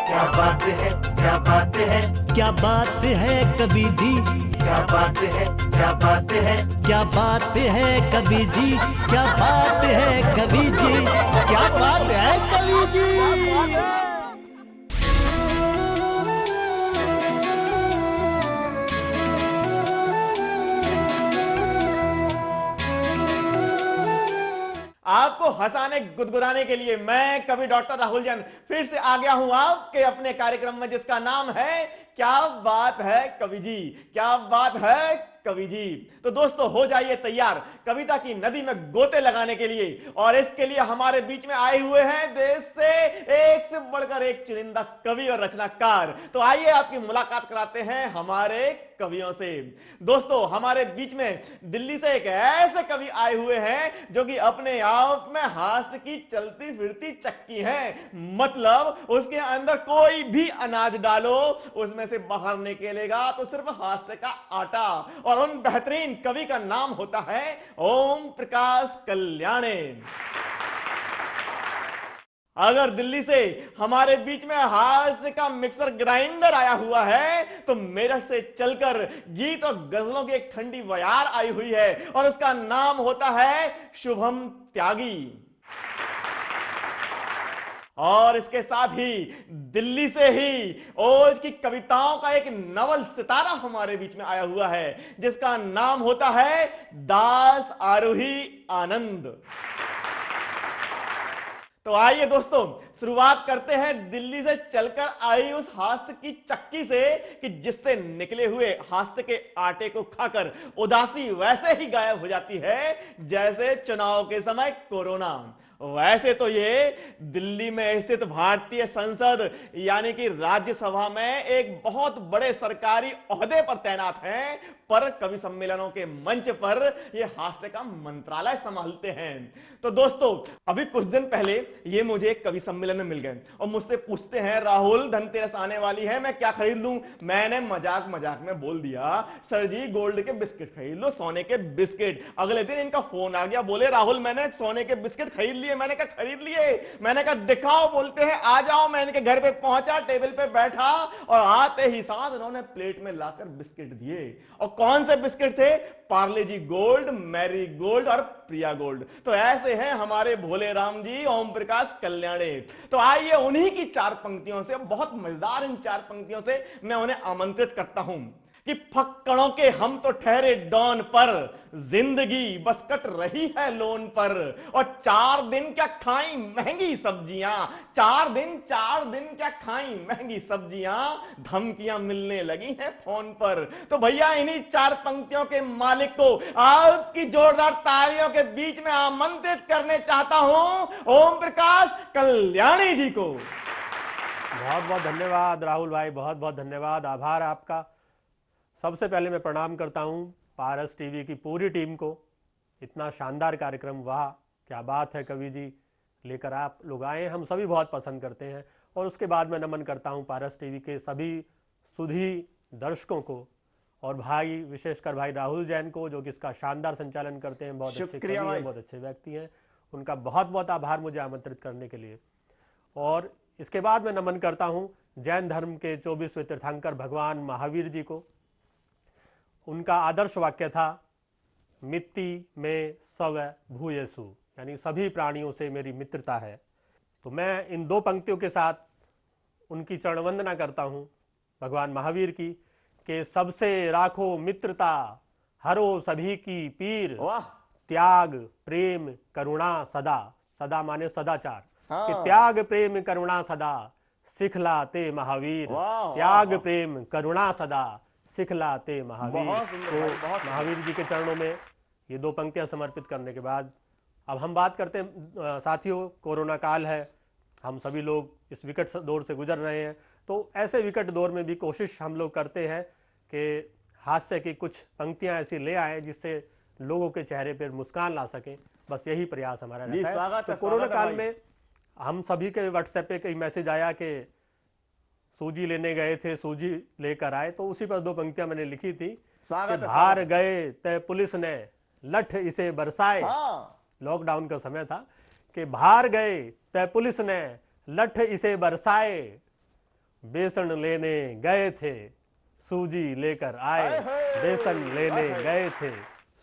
क्या बात है, क्या बात है, क्या बात है कवि जी, क्या बात है, क्या बात है, क्या बात है कवि जी, क्या बात है कवि जी, क्या बात है कवि जी। आपको हंसाने गुदगुदाने के लिए मैं कवि डॉक्टर राहुल जैन फिर से आ गया हूं आपके अपने कार्यक्रम में, जिसका नाम है क्या बात है कवि जी, क्या बात है कवि जी। तो दोस्तों, हो जाइए तैयार कविता की नदी में गोते लगाने के लिए। और इसके लिए हमारे बीच में आए हुए हैं देश से एक से बढ़कर एक चुनिंदा कवि और रचनाकार। तो आइए आपकी मुलाकात कराते हैं हमारे कवियों से। दोस्तों, हमारे बीच में दिल्ली से एक ऐसे कवि आए हुए हैं जो कि अपने आप में हास्य की चलती फिरती चक्की है। मतलब उसके अंदर कोई भी अनाज डालो उसमें से बाहर निकलेगा तो सिर्फ हास्य का आटा। और उन बेहतरीन कवि का नाम होता है ओम प्रकाश कल्याणी। अगर दिल्ली से हमारे बीच में हास्य का मिक्सर ग्राइंडर आया हुआ है तो मेरठ से चलकर गीत और गजलों की एक ठंडी बयार आई हुई है और उसका नाम होता है शुभम त्यागी। और इसके साथ ही दिल्ली से ही ओज की कविताओं का एक नवल सितारा हमारे बीच में आया हुआ है जिसका नाम होता है दास आरोही आनंद। तो आइए दोस्तों, शुरुआत करते हैं दिल्ली से चलकर आई उस हास्य की चक्की से कि जिससे निकले हुए हास्य के आटे को खाकर उदासी वैसे ही गायब हो जाती है जैसे चुनाव के समय कोरोना। वैसे तो ये दिल्ली में स्थित भारतीय संसद यानी कि राज्यसभा में एक बहुत बड़े सरकारी ओहदे पर तैनात हैं, पर कवि सम्मेलनों के मंच पर ये हास्य का मंत्रालय संभालते हैं। तो दोस्तों, अभी कुछ दिन पहले ये मुझे एक कवि सम्मेलन में मिल गए और मुझसे पूछते हैं, राहुल धनतेरस आने वाली है, मैं क्या खरीद लूं? मैंने मजाक मजाक में बोल दिया, सर जी गोल्ड के बिस्किट खरीद लो, सोने के बिस्किट। अगले दिन इनका फोन आ गया, बोले राहुल मैंने सोने के बिस्किट खरीद लिए। मैंने कहा खरीद लिए? मैंने कहा दिखाओ। बोलते हैं आ जाओ। मैं इनके घर पे पहुंचा, टेबल पे बैठा और आते ही साथ उन्होंने प्लेट में लाकर बिस्किट दिए। और कौन से बिस्किट थे? पार्ले जी गोल्ड, मैरी गोल्ड और प्रिया गोल्ड। तो ऐसे हैं हमारे भोले राम जी ओम प्रकाश कल्याणी। तो आइए उन्हीं की चार पंक्तियों से, बहुत मजेदार इन चार पंक्तियों से मैं उन्हें आमंत्रित करता हूं कि फक्कड़ों के हम तो ठहरे डॉन पर, जिंदगी बस कट रही है लोन पर। और 4 दिन क्या खाई महंगी सब्जियां, 4 दिन क्या खाई महंगी सब्जियां, धमकियां मिलने लगी हैं फोन पर। तो भैया इन्हीं चार पंक्तियों के मालिक को आपकी जोरदार तालियों के बीच में आमंत्रित करने चाहता हूं ओम प्रकाश कल्याणी जी को। बहुत बहुत धन्यवाद राहुल भाई, बहुत बहुत धन्यवाद, आभार आपका। सबसे पहले मैं प्रणाम करता हूं पारस टीवी की पूरी टीम को। इतना शानदार कार्यक्रम, वाह क्या बात है कवि जी लेकर आप लोग आए, हम सभी बहुत पसंद करते हैं। और उसके बाद मैं नमन करता हूं पारस टीवी के सभी सुधी दर्शकों को और भाई विशेषकर भाई राहुल जैन को जो कि इसका शानदार संचालन करते हैं। बहुत अच्छे कवि हैं, बहुत अच्छे व्यक्ति हैं, उनका बहुत बहुत आभार मुझे आमंत्रित करने के लिए। और इसके बाद मैं नमन करता हूँ जैन धर्म के 24वें तीर्थंकर भगवान महावीर जी को। उनका आदर्श वाक्य था मित्ति में सव भूयसु, यानी सभी प्राणियों से मेरी मित्रता है। तो मैं इन दो पंक्तियों के साथ उनकी चरण वंदना करता हूं भगवान महावीर की कि सबसे राखो मित्रता, हरो सभी की पीर, त्याग प्रेम करुणा सदा, सदा माने सदाचार, कि त्याग प्रेम करुणा सदा सिखलाते महावीर, त्याग प्रेम करुणा सदा सिखलाते महावीर। तो महावीर जी के चरणों में ये दो पंक्तियां समर्पित करने के बाद अब हम बात करते हैं साथियों, कोरोना काल है, हम सभी लोग इस विकट दौर से गुजर रहे हैं। तो ऐसे विकट दौर में भी कोशिश हम लोग करते हैं कि हास्य की कुछ पंक्तियां ऐसी ले आए जिससे लोगों के चेहरे पर मुस्कान ला सकें, बस यही प्रयास हमारा रहता है। तो कोरोना काल में हम सभी के व्हाट्सएप पे कई मैसेज आया कि सूजी लेने गए थे, सूजी लेकर आए, तो उसी पर दो पंक्तियां मैंने लिखी थी कि बाहर गए तय पुलिस ने लठ इसे बरसाए। लॉकडाउन का समय था कि बाहर गए तय पुलिस ने लठ इसे बरसाए, बेसन लेने गए थे सूजी लेकर आए, बेसन लेने गए थे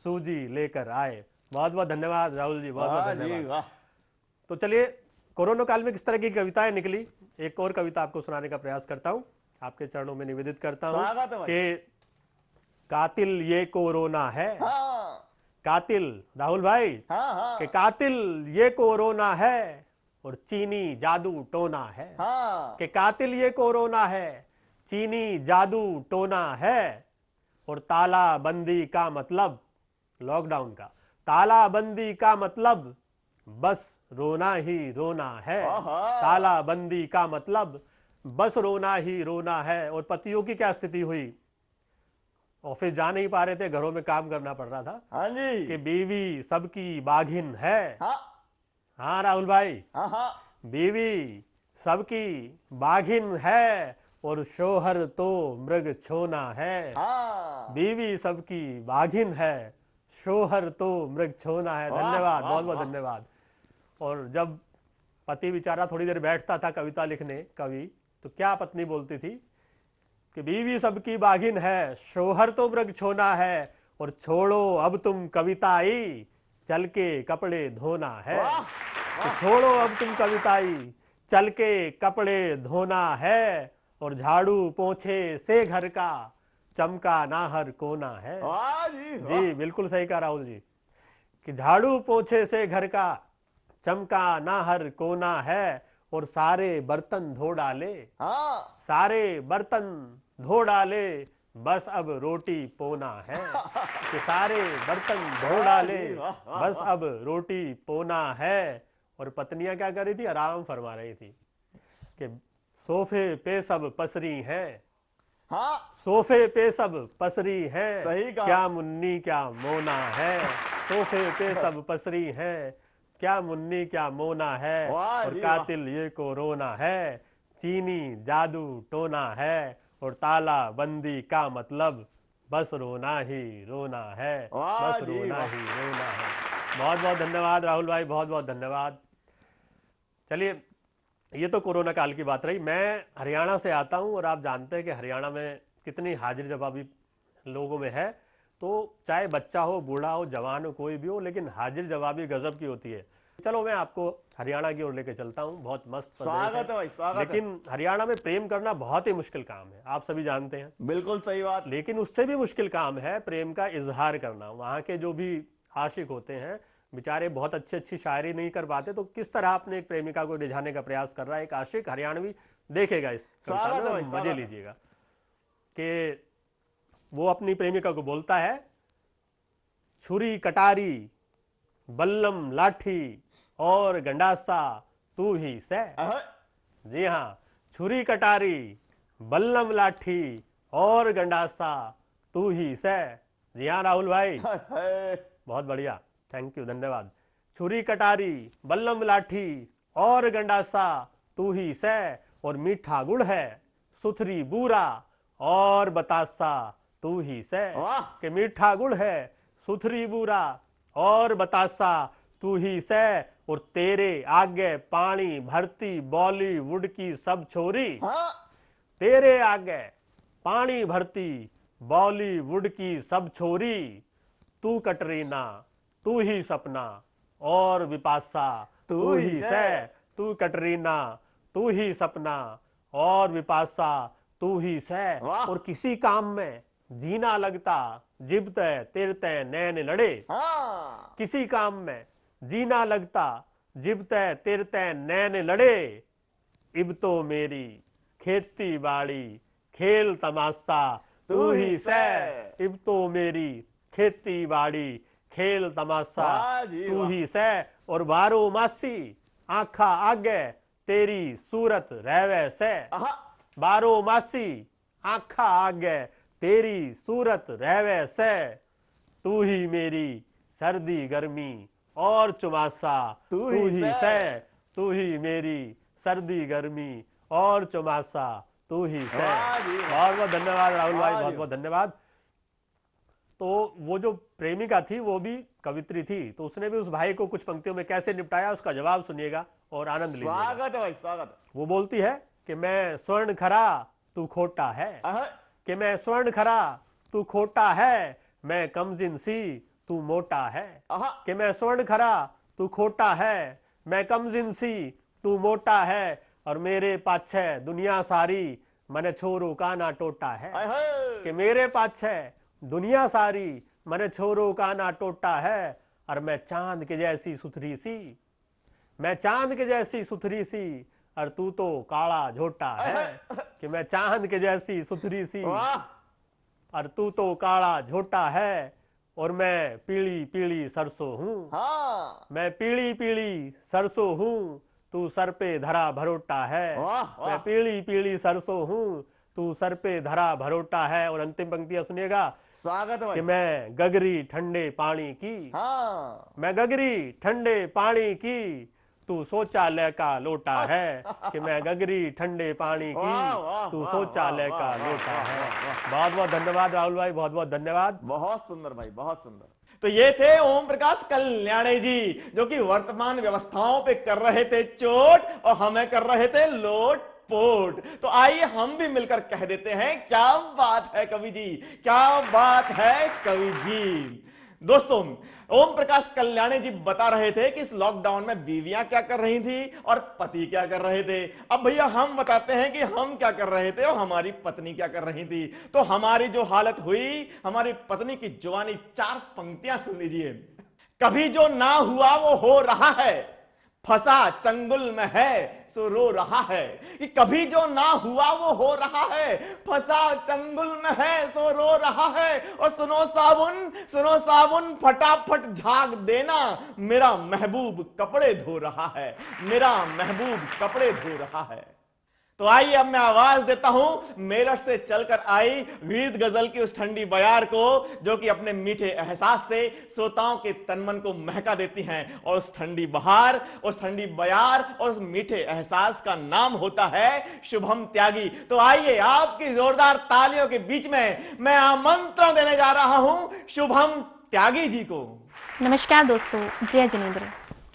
सूजी लेकर आए। बहुत बहुत धन्यवाद राहुल जी, बहुत बहुत धन्यवाद। तो चलिए, कोरोना काल में किस तरह की कविताएं निकली, एक और कविता आपको सुनाने का प्रयास करता हूं, आपके चरणों में निवेदित करता हूं कि कातिल ये कोरोना है। कातिल राहुल भाई, कि कातिल ये कोरोना है और चीनी जादू टोना है। कि कातिल ये कोरोना है, चीनी जादू टोना है, और तालाबंदी का मतलब लॉकडाउन का, तालाबंदी का मतलब बस रोना ही रोना है। तालाबंदी का मतलब बस रोना ही रोना है। और पतियों की क्या स्थिति हुई, ऑफिस जा नहीं पा रहे थे, घरों में काम करना पड़ रहा था। हाँ जी। कि बीवी सबकी बाघिन है। हाँ राहुल भाई, बीवी सबकी बाघिन है और शोहर तो मृग छोना है। बीवी सबकी बाघिन है, शोहर तो मृग छोना है। धन्यवाद, बहुत बहुत धन्यवाद। और जब पति बेचारा थोड़ी देर बैठता था कविता लिखने, कवि, तो क्या पत्नी बोलती थी कि बीवी सबकी बाघिन है, शोहर तो मृग छोना है, और छोड़ो अब तुम कविताई, चल के कपड़े धोना है। तो छोड़ो अब तुम कविताई, चल के कपड़े धोना है, और झाड़ू पोंछे से घर का चमका ना हर कोना है। जी बिल्कुल सही कहा राहुल जी, कि झाड़ू पोंछे से घर का चमका ना हर कोना है, और सारे बर्तन धो डाले, सारे बर्तन धो डाले, बस अब रोटी पोना है। कि सारे बर्तन धो डाले, बस अब रोटी पोना है। और पत्नियां क्या कर रही थी, आराम फरमा रही थी कि सोफे पे सब पसरी हैं। सोफे पे सब पसरी हैं, सही कहा। क्या मुन्नी क्या मोना है। सोफे पे सब पसरी हैं, क्या मुन्नी क्या मोना है, और कातिल ये कोरोना है, चीनी जादू टोना है, और ताला बंदी का मतलब बस रोना ही रोना है। बस रोना ही रोना है। बहुत बहुत धन्यवाद राहुल भाई, बहुत बहुत धन्यवाद। चलिए, ये तो कोरोना काल की बात रही। मैं हरियाणा से आता हूं और आप जानते हैं कि हरियाणा में कितनी हाजिर जवाबी लोगों में है। तो चाहे बच्चा हो, बूढ़ा हो, जवान हो, कोई भी हो, लेकिन हाजिर जवाबी गजब की होती है। चलो मैं आपको हरियाणा की ओर लेके चलता हूँ। बहुत मस्त स्वागत है भाई, स्वागत है। लेकिन हरियाणा में प्रेम करना बहुत ही मुश्किल काम है, आप सभी जानते हैं। बिल्कुल सही बात। लेकिन उससे भी मुश्किल काम है प्रेम का इजहार करना। वहाँ के जो भी आशिक होते हैं बेचारे बहुत अच्छी अच्छी शायरी नहीं कर पाते, तो किस तरह आपने एक प्रेमिका को रिझाने का प्रयास कर रहा है एक आशिक हरियाणवी, देखेगा इस कविता में, मजे लीजिएगा। कि वो अपनी प्रेमिका को बोलता है, छुरी कटारी बल्लम लाठी और गंडासा तू ही से। जी हाँ, छुरी कटारी बल्लम लाठी और गंडासा तू ही से। जी हाँ राहुल भाई, बहुत बढ़िया, थैंक यू, धन्यवाद। छुरी कटारी बल्लम लाठी और गंडासा तू ही से, और मीठा गुड़ है सुथरी बूरा और बतासा तू ही से। कि मीठा गुड़ है सुथरी बूरा और बतासा तू ही से, और तेरे आगे पानी भरती बॉलीवुड की सब छोरी। तेरे आगे पानी भरती बॉलीवुड की सब छोरी, तू कटरीना तू ही सपना और विपाशा तू ही से। तू कटरीना तू ही सपना और विपाशा तू ही से। और किसी काम में जीना लगता जिबते तिरते नैन लड़े। किसी काम में जीना लगता जिबते तिरते नैन लड़े, इब तो मेरी खेती बाड़ी खेल तमाशा तू ही से। इब तो मेरी खेती बाड़ी खेल तमाशा तू ही से, और बारो मासी आंखा आगे तेरी सूरत रहवे से। बारो मासी आंखा आगे तेरी सूरत रहवे से, तू ही मेरी सर्दी गर्मी और चुमासा तू ही से। तू ही मेरी सर्दी गर्मी और चुमासा तू ही से। बहुत बहुत धन्यवाद राहुल भाई, बहुत बहुत धन्यवाद। तो वो जो प्रेमिका थी वो भी कवित्री थी, तो उसने भी उस भाई को कुछ पंक्तियों में कैसे निपटाया उसका जवाब सुनिएगा और आनंद लीजिएगा। स्वागत है भाई, स्वागत है। वो बोलती है कि मैं स्वर्ण खरा तू खोटा है, आहा, कि मैं स्वर्ण खरा तू खोटा है, मैं कमजिन सी तू मोटा है, आहा, कि मैं स्वर्ण खरा तू खोटा है, मैं कमजिन सी तू मोटा है, और मेरे पाछे दुनिया सारी मने छोरो का ना टोटा है, आहा, कि मेरे पाछे दुनिया सारी मने छोरो का ना टोटा है, और मैं चांद के जैसी सुथरी सी, मैं चांद के जैसी सुथरी सी, और तू तो काला झोटा है, कि मैं चांद के जैसी सुथरी सी वाह, और तू तो काला झोटा है, और मैं पीली पीली सरसों हूँ, हाँ, मैं पीली पीली सरसों हूँ, तू सर पे धरा भरोटा है, वाह, वाह। मैं पीली पीली सरसों हूँ, तू सर पे धरा भरोटा है। और अंतिम पंक्तियां सुनिएगा स्वागत है कि भाई। मैं गगरी ठंडे पानी की, हाँ, मैं गगरी ठंडे पानी की, तू शौचालय का लोटा है, कि मैं गगरी ठंडे पानी वाह, वाह, की, तू वाह, शौचालय वाह, का वाह, लोटा वाह, है। वाह, वाह। बहुत बहुत धन्यवाद राहुल भाई, बहुत बहुत धन्यवाद। बहुत सुंदर भाई, बहुत सुंदर। तो ये थे ओम प्रकाश कल्याणी जी, जो कि वर्तमान व्यवस्थाओं पे कर रहे थे चोट और हमें कर रहे थे लोट पोट। तो आइए हम भी मिलकर कह देते हैं, क्या बात है कवि जी, क्या बात है कवि जी। दोस्तों, ओम प्रकाश कल्याणी जी बता रहे थे कि इस लॉकडाउन में बीवियां क्या कर रही थी और पति क्या कर रहे थे। अब भैया हम बताते हैं कि हम क्या कर रहे थे और हमारी पत्नी क्या कर रही थी। तो हमारी जो हालत हुई, हमारी पत्नी की जुबानी 4 पंक्तियां सुन लीजिए। कभी जो ना हुआ वो हो रहा है, फंसा चंगुल में है सो रो रहा है। कि कभी जो ना हुआ वो हो रहा है, फंसा चंगुल में है सो रो रहा है। और सुनो साबुन फटाफट झाग देना, मेरा महबूब कपड़े धो रहा है, मेरा महबूब कपड़े धो रहा है। तो आइए अब मैं आवाज देता हूं मेरठ से चलकर आई गीत गजल की उस ठंडी बयार को, जो कि अपने मीठे एहसास से श्रोताओं के तनमन को महका देती हैं। और उस ठंडी बहार, उस ठंडी बयार और उस मीठे एहसास का नाम होता है शुभम त्यागी। तो आइए आपकी जोरदार तालियों के बीच में मैं आमंत्रण देने जा रहा हूं शुभम त्यागी जी को। नमस्कार दोस्तों, जय जिनेंद्र।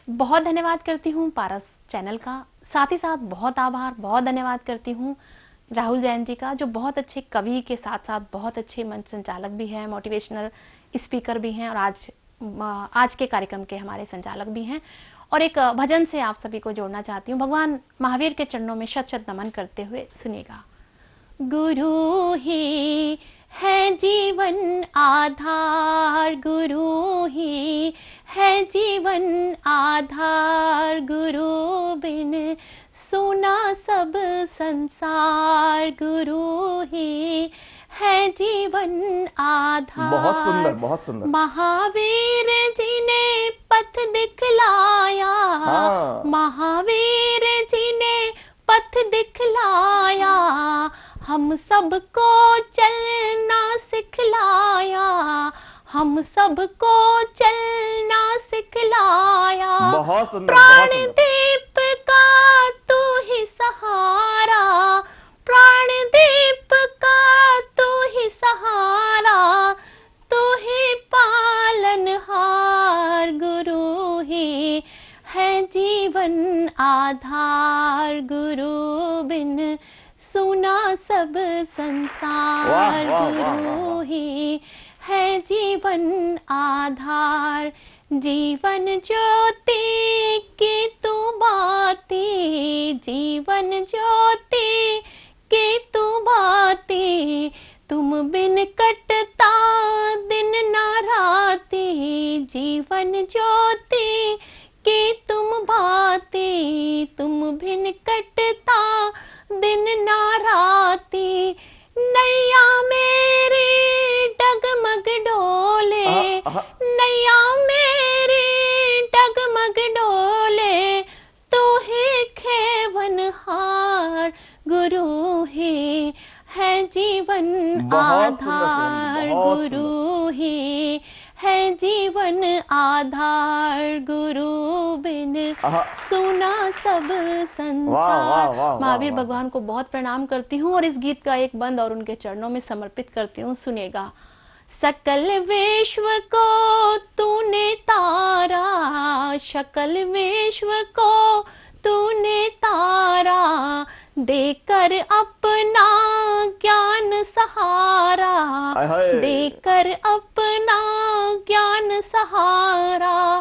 बहुत धन्यवाद करती हूँ पारस चैनल का, साथ ही साथ बहुत आभार, बहुत धन्यवाद करती हूँ राहुल जैन जी का, जो बहुत अच्छे कवि के साथ साथ बहुत अच्छे मंच संचालक भी हैं, मोटिवेशनल स्पीकर भी हैं और आज के कार्यक्रम के हमारे संचालक भी हैं। और एक भजन से आप सभी को जोड़ना चाहती हूँ, भगवान महावीर के चरणों में शत शत नमन करते हुए सुनिएगा। गुरु ही है जीवन आधार, गुरु ही है जीवन आधार, गुरु बिन सुना सब संसार, गुरु ही है जीवन आधार। बहुत सुंदर, बहुत सुंदर। महावीर जी ने पथ दिखलाया, हाँ। महावीर जी ने पथ दिखलाया, हम सबको चलना सिखलाया, हम सबको चलना सिखलाया। बहुत सुंदर, प्राण बहुत सुंदर। दीप का तू ही सहारा, प्राण दीप का तू ही सहारा, तू ही पालनहार, गुरु ही है जीवन आधार, गुरु बिन सुना सब संसार, वाह, वाह, वाह, वाह, गुरु वाह। ही है जीवन आधार। जीवन ज्योति की तू बाती, जीवन ज्योति की तू बाती, तुम बिन कटता दिन ना राती, जीवन ज्योति की तुम बाती, तुम बिन कटता दिन ना राती। नैया मेरी डगमग डोले, नैया मेरी डगमग डोले, तू ही खेवनहार, गुरु ही है जीवन बहुत सुंदर, आधार, बहुत गुरु ही है जीवन आधार, गुरु बिन सुना सब वाह, संसार। वाह, वाह, महावीर वाह। भगवान को बहुत प्रणाम करती हूँ और इस गीत का एक बंद और उनके चरणों में समर्पित करती हूँ, सुनेगा। सकल विश्व को तूने तारा, सकल विश्व को तूने तारा, देकर अपना ज्ञान सहारा, हाय हाय। देकर अपना ज्ञान सहारा,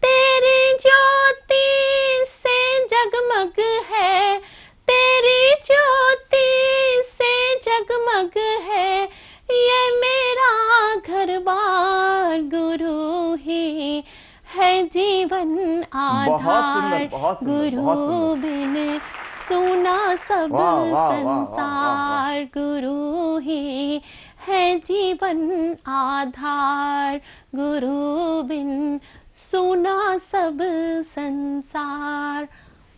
तेरी ज्योति से जगमग है, तेरी ज्योति से जगमग है, ये मेरा घर बार गुरु ही है जीवन आधार, गुरु बिन सुना सब संसार, गुरु ही है जीवन आधार, गुरु बिन सुना सब संसार।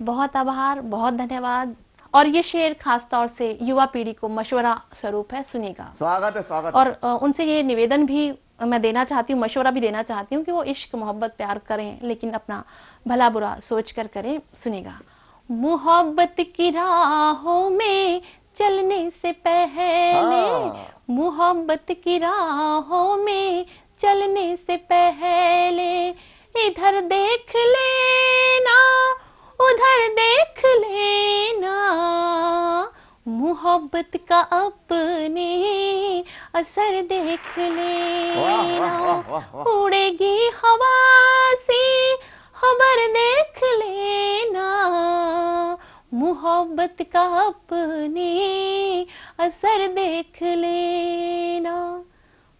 बहुत आभार, बहुत धन्यवाद। और ये शेर खास तौर से युवा पीढ़ी को मशवरा स्वरूप है, सुनिएगा। स्वागत है, स्वागत है। और उनसे ये निवेदन भी मैं देना चाहती हूँ, मशवरा भी देना चाहती हूँ कि वो इश्क मोहब्बत प्यार करें, लेकिन अपना भला बुरा सोच कर करें। सुनेगा। मोहब्बत की राहों में चलने से पहले, मोहब्बत की राहों में चलने से पहले, इधर देख लेना उधर देख लेना, मोहब्बत का अपने असर देख लेना, उड़ेगी हवा सी खबर देख लेना, मोहब्बत का अपने असर देख लेना।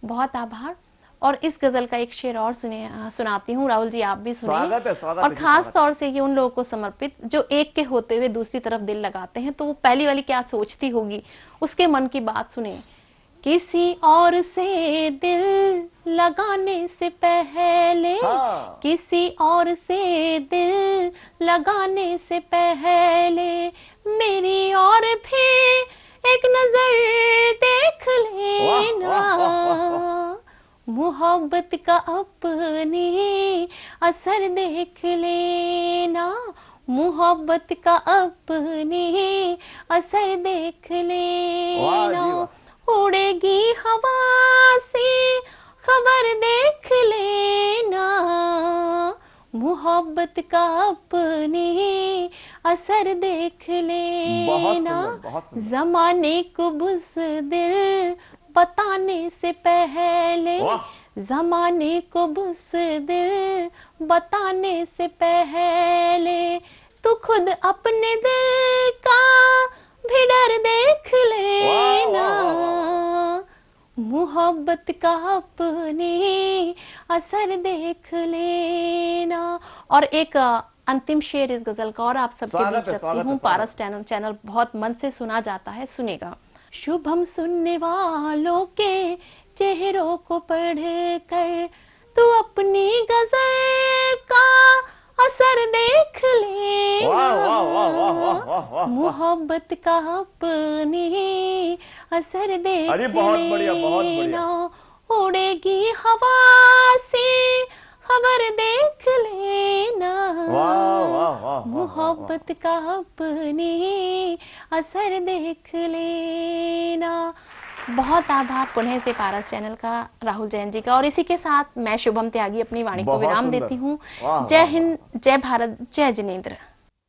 बहुत आभार। और इस गजल का एक शेर और सुनाती हूँ, राहुल जी आप भी सुनिए। स्वागत है, स्वागत और है, खास तौर से ये उन लोगों को समर्पित जो एक के होते हुए दूसरी तरफ दिल लगाते हैं, तो वो पहली वाली क्या सोचती होगी, उसके मन की बात सुने। किसी और से दिल लगाने से पहले, किसी और से दिल लगाने से पहले, मेरी और भी एक नजर देख लेना, मोहब्बत का अपने असर देख लेना, मोहब्बत का अपने असर देख लेना, उड़ेगी हवा से खबर देख लेना, मोहब्बत का अपने असर देख लेना, जमाने को बुज़दिल बताने से पहले, जमाने को बुज़दिल बताने से पहले, तू खुद अपने दिल का भी डर देख लेना, मोहब्बत का अपने असर देख लेना। और एक अंतिम शेर इस गजल का और आप सबके बीच रखती हूँ। पारस चैनल बहुत मन से सुना जाता है, सुनेगा। शुभम सुनने वालों के चेहरों को पढ़ कर तू अपनी गजल का असर देख लेना, मोहब्बत का अपने असर देख लेना, उड़ेगी हवा से खबर देख लेना, मोहब्बत का अपने असर देख लेना। बहुत आभार पुनः से पारस चैनल का, राहुल जैन जी का। और इसी के साथ मैं शुभम त्यागी अपनी वाणी को विराम देती हूँ। जय हिंद, जय भारत, जय जिनेंद्र।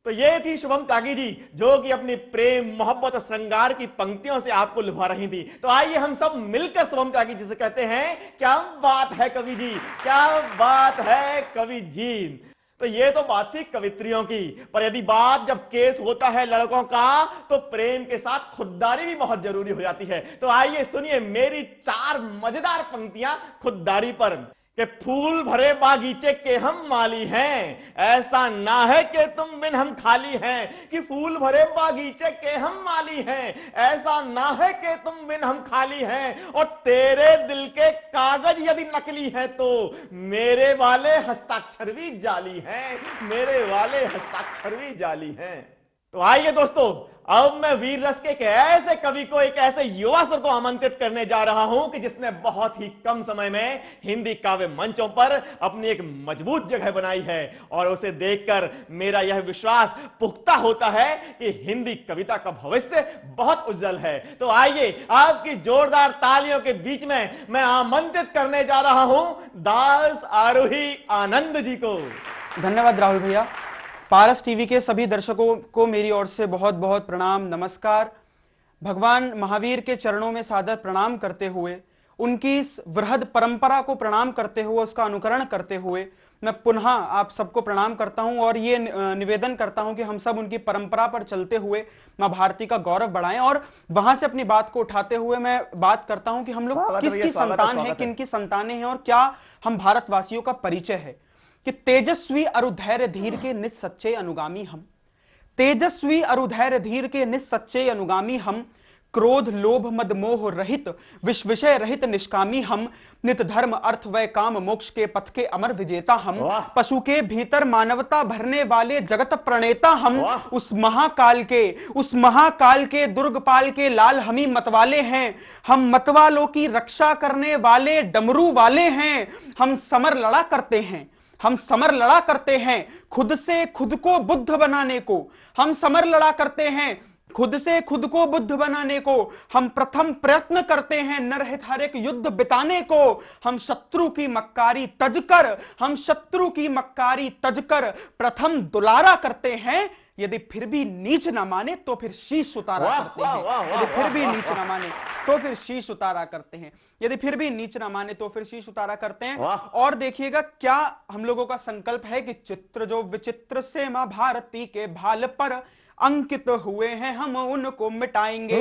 तो ये थी शुभम त्यागी जी, जो कि अपनी प्रेम मोहब्बत और श्रृंगार की पंक्तियों से आपको लुभा रही थी। तो आइए हम सब मिलकर शुभम त्यागी जी से कहते हैं, क्या बात है कवि जी, क्या बात है कवि जी। तो ये तो बात थी कवित्रियों की, पर यदि बात जब केस होता है लड़कों का, तो प्रेम के साथ खुददारी भी बहुत जरूरी हो जाती है। तो आइए सुनिए मेरी 4 मजेदार पंक्तियां खुददारी पर। कि फूल भरे बागीचे के हम माली हैं, ऐसा ना है कि तुम बिन हम खाली हैं। कि फूल भरे बागीचे के हम माली हैं, ऐसा ना है कि तुम बिन हम खाली हैं। और तेरे दिल के कागज यदि नकली हैं, तो मेरे वाले हस्ताक्षर भी जाली हैं, मेरे वाले हस्ताक्षर भी जाली हैं। तो आइए दोस्तों, अब मैं वीर रस के एक ऐसे कवि को, एक ऐसे युवा स्वर को आमंत्रित करने जा रहा हूं कि जिसने बहुत ही कम समय में हिंदी काव्य मंचों पर अपनी एक मजबूत जगह बनाई है। और उसे देखकर मेरा यह विश्वास पुख्ता होता है कि हिंदी कविता का भविष्य बहुत उज्जवल है। तो आइए आपकी जोरदार तालियों के बीच में मैं आमंत्रित करने जा रहा हूं दास आरोही आनंद जी को। धन्यवाद राहुल भैया। पारस टीवी के सभी दर्शकों को मेरी ओर से बहुत बहुत प्रणाम, नमस्कार। भगवान महावीर के चरणों में सादर प्रणाम करते हुए, उनकी इस वृहद परंपरा को प्रणाम करते हुए, उसका अनुकरण करते हुए मैं पुनः आप सबको प्रणाम करता हूं और ये निवेदन करता हूं कि हम सब उनकी परंपरा पर चलते हुए मां भारती का गौरव बढ़ाएं। और वहां से अपनी बात को उठाते हुए मैं बात करता हूं कि हम लोग किसकी संतान है, किनकी संतानें हैं और क्या हम भारतवासियों का परिचय है। कि तेजस्वी अरुधैर्य धीर के नित सच्चे अनुगामी हम, तेजस्वी अरुधैर्य धीर के नित सच्चे अनुगामी हम, क्रोध लोभ मद मोह रहित विषय रहित निष्कामी हम, नित धर्म अर्थ व काम मोक्ष के पथ के अमर विजेता हम, पशु के भीतर मानवता भरने वाले जगत प्रणेता हम, उस महाकाल के दुर्गपाल के लाल हमी मतवाले हैं, हम मतवालों की रक्षा करने वाले डमरू वाले हैं, हम समर लड़ा करते हैं, हम समर लड़ा करते हैं खुद से खुद को बुद्ध बनाने को, हम समर लड़ा करते हैं खुद से खुद को बुद्ध बनाने को, हम प्रथम प्रयत्न करते हैं नरहित हर एक युद्ध बिताने को, हम शत्रु की मक्कारी तजकर प्रथम दुलारा करते हैं, यदि फिर भी नीच ना माने तो फिर शीश उतारा करते हैं, यदि फिर भी नीच ना माने तो फिर शीश उतारा करते हैं, यदि फिर भी नीच ना माने तो फिर शीश उतारा करते हैं। और देखिएगा क्या हम लोगों का संकल्प है कि चित्र जो विचित्र से मां भारती के भाल पर अंकित हुए हैं हम उनको मिटाएंगे।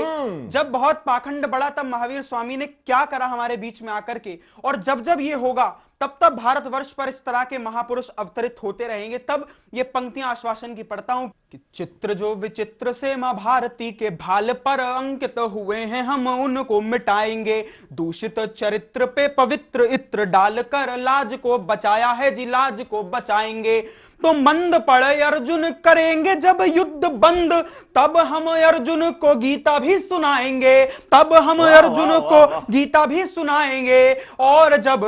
जब बहुत पाखंड बढ़ा तब महावीर स्वामी ने क्या करा हमारे बीच में आकर के, और जब जब ये होगा तब तब भारतवर्ष पर इस तरह के महापुरुष अवतरित होते रहेंगे। तब ये पंक्तियां आश्वासन की पढ़ता हूं कि चित्र जो विचित्र से मां भारती के भाल पर अंकित हुए हैं हम उनको मिटाएंगे, दूषित चरित्र पे पवित्र इत्र डालकर लाज को बचाया है जी, लाज को बचाएंगे। तो मंद पड़े अर्जुन करेंगे जब युद्ध बंद, तब हम अर्जुन को गीता भी सुनाएंगे, तब हम अर्जुन को गीता भी सुनाएंगे। और जब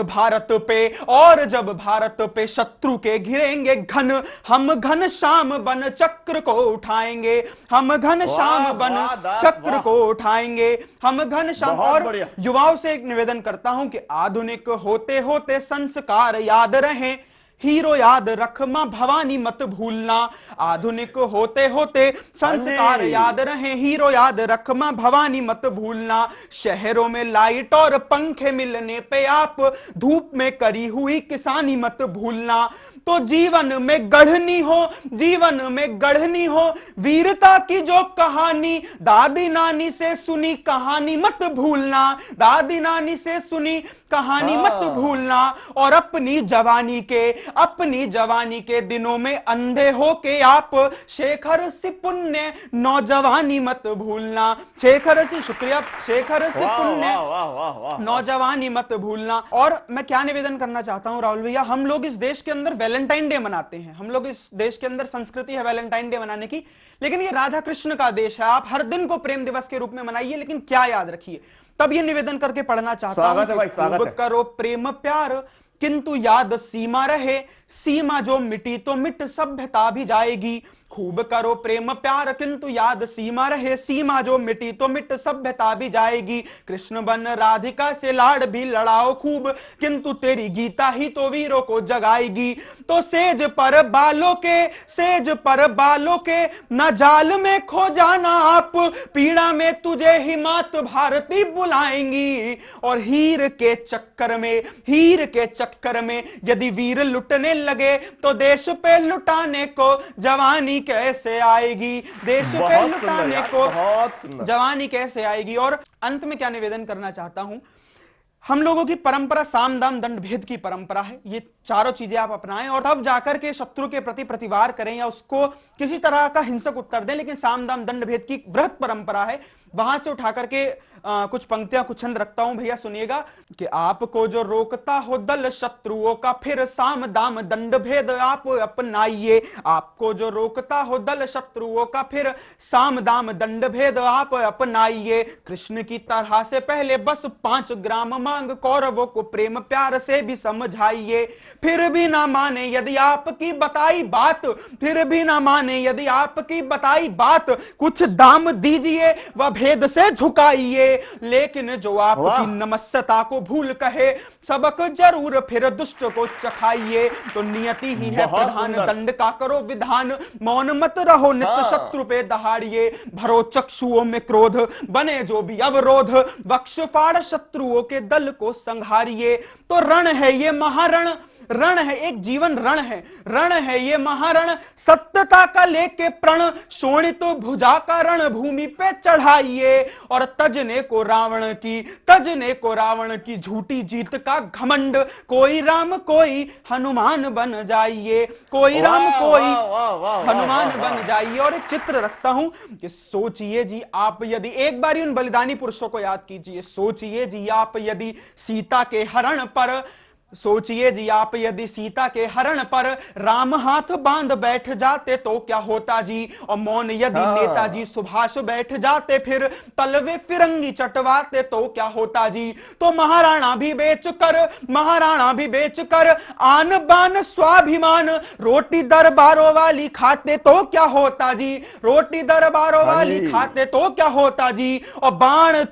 भारत पे शत्रु के घिरेंगे घन, हम घन श्याम बन चक्र को उठाएंगे, हम घन श्याम बन चक्र को उठाएंगे, हम घन श्याम। और युवाओं से एक निवेदन करता हूं कि आधुनिक होते होते संस्कार याद रहें, हीरो याद रख मां भवानी मत भूलना, आधुनिक होते होते संस्कार याद रहे, हीरो याद रख मां भवानी मत भूलना। शहरों में लाइट और पंखे मिलने पे आप धूप में करी हुई किसानी मत भूलना। तो जीवन में गढ़नी हो वीरता की जो कहानी, दादी नानी से सुनी कहानी मत भूलना, दादी नानी से सुनी कहानी मत भूलना। और अपनी जवानी के दिनों में अंधे हो के आप शेखर सी पुण्य नौजवानी मत भूलना, शेखर सी पुण्य नौजवानी मत भूलना। और मैं क्या निवेदन करना चाहता हूं राहुल भैया, हम लोग इस देश के अंदर वैलेंटाइन डे मनाते हैं, हम लोग इस देश के अंदर संस्कृति है वैलेंटाइन डे मनाने की, लेकिन ये राधा कृष्ण का देश है। आप हर दिन को प्रेम दिवस के रूप में मनाइए, लेकिन क्या याद रखिए। तब ये निवेदन करके पढ़ना चाहता हूं, खूब करो प्रेम प्यार किंतु याद सीमा रहे, सीमा जो मिटी तो मिट सभ्यता भी जाएगी। खूब करो प्रेम प्यार किंतु याद सीमा रहे, सीमा जो मिटी तो मिट सभ्यता भी जाएगी। कृष्ण बन राधिका से लाड़ भी लड़ाओ खूब, किंतु तेरी गीता ही तो वीरों को जगाएगी। तो सेज पर बालों के न जाल में खो जाना आप, पीड़ा में तुझे ही मात भारती बुलाएंगी। और हीर के चक्कर में यदि वीर लुटने लगे तो देश पे लुटाने को जवानी कैसे आएगी, देश पे लुटाने को जवानी कैसे आएगी। और अंत में क्या निवेदन करना चाहता हूं, हम लोगों की परंपरा साम दाम दंड भेद की परंपरा है। ये चारों चीजें आप अपनाएं और तब जाकर के शत्रु के प्रति प्रतिवार करें या उसको किसी तरह का हिंसक उत्तर दें, लेकिन साम दाम दंड भेद की वृहत परंपरा है। वहां से उठा करके कुछ पंक्तियां कुछ छंद रखता हूं भैया, सुनिएगा कि आपको जो रोकता हो दल शत्रुओं का, फिर साम दाम दंड भेद आप अपनाइए। आपको जो रोकता हो दल शत्रुओं का, फिर साम दाम दंड भेद आप अपनाइए। कृष्ण की तरह से पहले बस 5 ग्राम मांग कौरवों को प्रेम प्यार से भी समझाइए। फिर भी ना माने यदि आपकी बताई बात, कुछ दाम दीजिए वह भेद से झुकाइए, लेकिन जो आपकी नमस्यता को भूल कहे, सबक जरूर फिर दुष्ट को चखाइए। तो नियति ही है प्रधान, दंड का करो विधान, मौन मत रहो नित्य शत्रु पे दहाड़िए। भरो चक्षुओं में क्रोध, बने जो भी अवरोध, वक्ष फाड़ शत्रुओं के दल को संहारिए। तो रण है ये महारण, रण है एक जीवन, रण है ये महारण, सत्यता का लेके प्रण, शोणित भुजा का रण भूमि पे चढ़ाइए। और तजने को रावण की झूठी जीत का घमंड, कोई राम कोई हनुमान बन जाइए, कोई राम कोई हनुमान बन जाइए। और एक चित्र रखता हूं कि सोचिए जी आप यदि, एक बार उन बलिदानी पुरुषों को याद कीजिए, सोचिए जी आप यदि सीता के हरण पर, सोचिए जी आप यदि सीता के हरण पर राम हाथ बांध बैठ जाते तो क्या होता जी। और मौन यदि नेताजी सुभाष बैठ जाते, फिर तलवे फिरंगी चटवाते तो क्या होता जी। तो महाराणा भी बेचकर आन बान स्वाभिमान, रोटी दरबारों वाली खाते तो क्या होता जी, रोटी दरबारों वाली खाते तो क्या होता जी। और बाण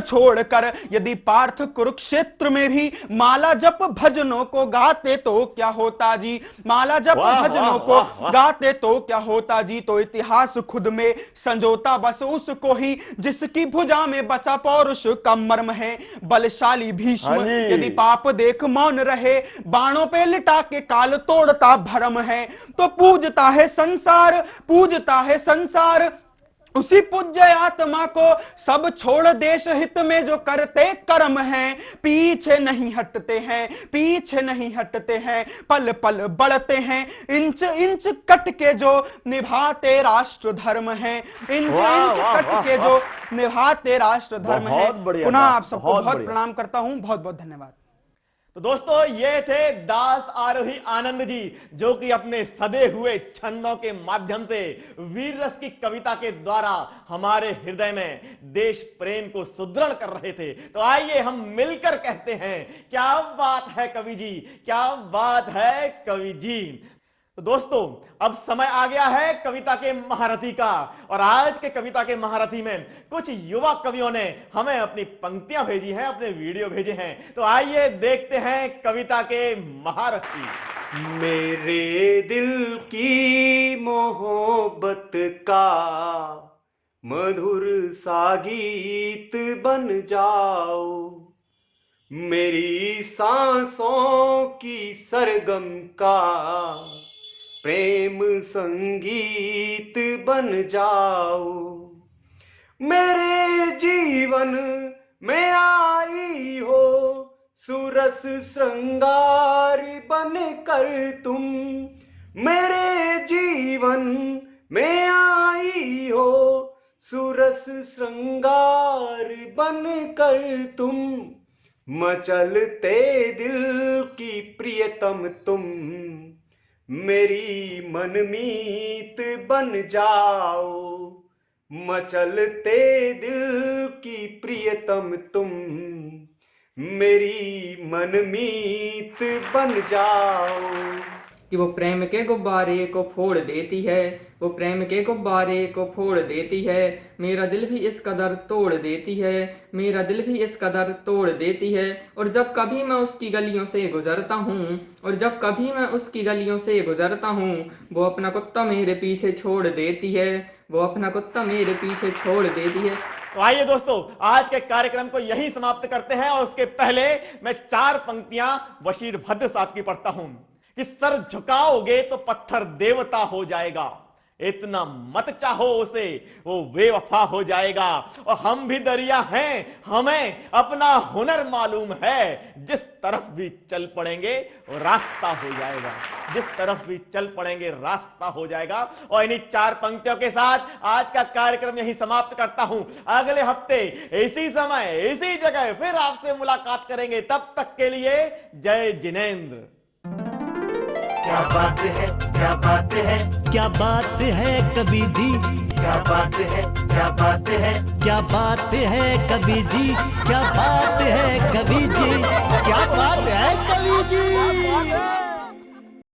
छोड़कर यदि पार्थ कुरुक्षेत्र में भी माला जप भजनों को गाते तो क्या होता जी, माला जप भजनों को गाते तो क्या होता जी। तो इतिहास खुद में संजोता बस उसको ही, जिसकी भुजा में बचा पौरुष का मर्म है। बलशाली भीष्म यदि पाप देख मौन रहे, बाणों पे लिटा के काल तोड़ता भरम है। तो पूजता है संसार उसी पूज्य आत्मा को, सब छोड़ देश हित में जो करते कर्म हैं। पीछे नहीं हटते हैं, पल पल बढ़ते हैं, इंच इंच कट के जो निभाते राष्ट्र धर्म है, इंच कट के जो निभाते राष्ट्र धर्म है। पुनः आप सबको बहुत प्रणाम करता हूं, बहुत बहुत धन्यवाद। तो दोस्तों ये थे दास आरोही आनंद जी, जो कि अपने सदे हुए छंदों के माध्यम से वीर रस की कविता के द्वारा हमारे हृदय में देश प्रेम को सुदृढ़ कर रहे थे। तो आइए हम मिलकर कहते हैं, क्या बात है कवि जी, क्या बात है कवि जी। तो दोस्तों अब समय आ गया है कविता के महारथी का, और आज के कविता के महारथी में कुछ युवा कवियों ने हमें अपनी पंक्तियां भेजी हैं, अपने वीडियो भेजे हैं। तो आइए देखते हैं कविता के महारथी। मेरे दिल की मोहब्बत का मधुर सा गीत बन जाओ, मेरी सांसों की सरगम का प्रेम संगीत बन जाओ। मेरे जीवन में आई हो सुरस श्रृंगार बन कर तुम, मेरे जीवन में आई हो सुरस श्रृंगार बन कर तुम, मचलते दिल की प्रियतम तुम, मेरी मनमीत बन जाओ, मचलते दिल की प्रियतम तुम, मेरी मनमीत बन जाओ। कि वो प्रेम के गुब्बारे को फोड़ देती है, वो प्रेम के गुब्बारे को फोड़ देती है, मेरा दिल भी इस कदर तोड़ देती है, मेरा दिल भी इस कदर तोड़ देती है। और जब कभी मैं उसकी गलियों से गुजरता हूँ, और जब कभी मैं उसकी गलियों से गुजरता हूँ, वो अपना कुत्ता मेरे पीछे छोड़ देती है, वो अपना कुत्ता मेरे पीछे छोड़ देती है। तो आइए दोस्तों आज के कार्यक्रम को यहीं समाप्त करते हैं, और उसके पहले मैं 4 पंक्तियां बशीर भद्र साहब की पढ़ता हूं कि सर झुकाओगे तो पत्थर देवता हो जाएगा, इतना मत चाहो उसे वो बेवफा हो जाएगा। और हम भी दरिया हैं, हमें अपना हुनर मालूम है, जिस तरफ भी चल पड़ेंगे वो रास्ता हो जाएगा, जिस तरफ भी चल पड़ेंगे रास्ता हो जाएगा। और इन्हीं 4 पंक्तियों के साथ आज का कार्यक्रम यहीं समाप्त करता हूं। अगले हफ्ते इसी समय इसी जगह फिर आपसे मुलाकात करेंगे, तब तक के लिए जय जिनेंद्र। क्या बात है, क्या बात है, क्या बात है कवि जी, क्या बात है, क्या बात है, क्या बात है कवि जी, क्या बात है कवि जी, क्या बात है कवि जी।